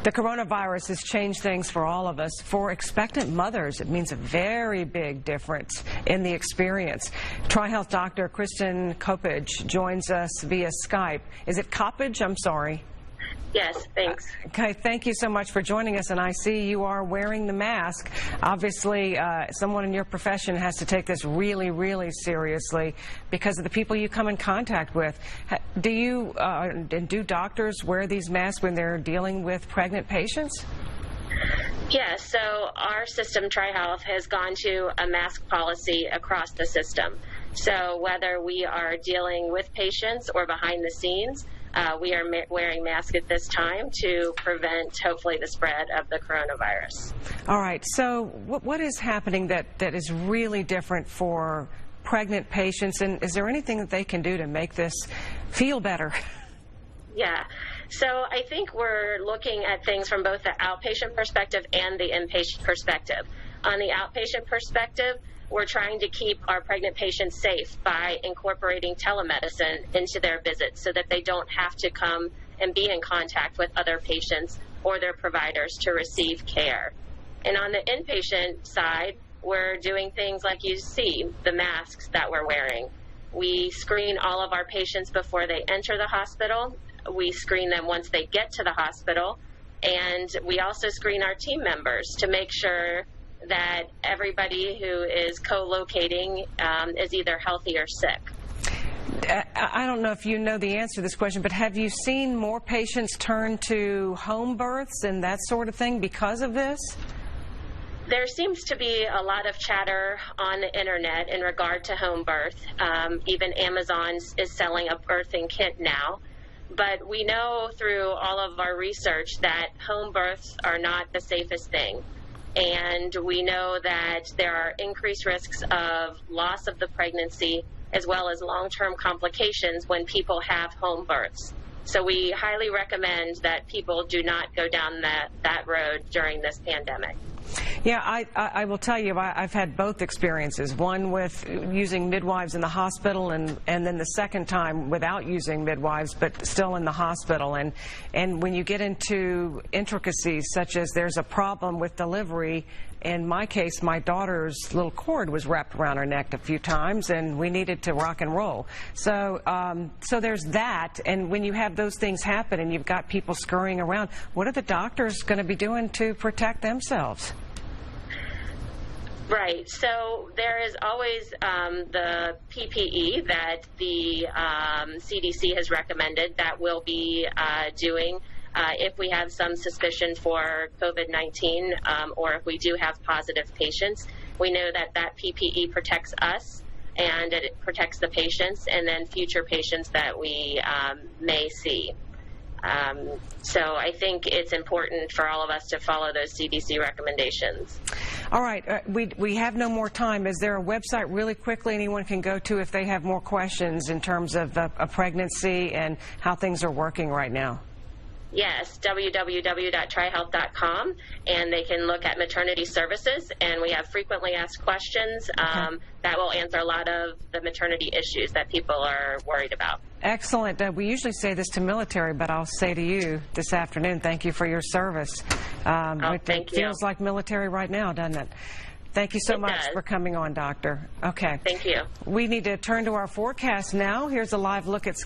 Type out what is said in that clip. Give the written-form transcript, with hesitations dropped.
The coronavirus has changed things for all of us. For expectant mothers, it means a very big difference in the experience. TriHealth Dr. Kristin Coppage joins us via Skype. Is it Coppage? I'm sorry. Yes, thanks. Okay, thank you so much for joining us, and I see you are wearing the mask. Obviously, someone in your profession has to take this really, really seriously because of the people you come in contact with. Do doctors wear these masks when they're dealing with pregnant patients? Yes, so our system, TriHealth, has gone to a mask policy across the system. So whether we are dealing with patients or behind the scenes, we are wearing masks at this time to prevent, hopefully, the spread of the coronavirus. All right. So what is happening that is really different for pregnant patients, and is there anything that they can do to make this feel better? Yeah. So I think we're looking at things from both the outpatient perspective and the inpatient perspective. On the outpatient perspective, we're trying to keep our pregnant patients safe by incorporating telemedicine into their visits so that they don't have to come and be in contact with other patients or their providers to receive care. And on the inpatient side, we're doing things like you see, the masks that we're wearing. We screen all of our patients before they enter the hospital. We screen them once they get to the hospital. And we also screen our team members to make sure that everybody who is co-locating is either healthy or sick. I don't know if you know the answer to this question, but have you seen more patients turn to home births and that sort of thing because of this? There seems to be a lot of chatter on the internet in regard to home birth. Even Amazon is selling a birthing kit now. But we know through all of our research that home births are not the safest thing. And we know that there are increased risks of loss of the pregnancy as well as long-term complications when people have home births. So we highly recommend that people do not go down that road during this pandemic. Yeah, I will tell you, I've had both experiences, one with using midwives in the hospital and then the second time without using midwives but still in the hospital. And when you get into intricacies such as there's a problem with delivery, in my case, my daughter's little cord was wrapped around her neck a few times and we needed to rock and roll. So there's that, and when you have those things happen and you've got people scurrying around, what are the doctors going to be doing to protect themselves? Right. So there is always the PPE that the CDC has recommended that we'll be doing if we have some suspicion for COVID-19 or if we do have positive patients. We know that that PPE protects us and it protects the patients and then future patients that we may see. So I think it's important for all of us to follow those CDC recommendations. All right. We have no more time. Is there a website really quickly anyone can go to if they have more questions in terms of a pregnancy and how things are working right now? Yes, www.trihealth.com, and they can look at maternity services, and we have frequently asked questions that will answer a lot of the maternity issues that people are worried about. Excellent. We usually say this to military, but I'll say to you this afternoon, thank you for your service. Thank you. It feels like military right now, doesn't it? Thank you so much for coming on, Doctor. Okay. Thank you. We need to turn to our forecast now. Here's a live look at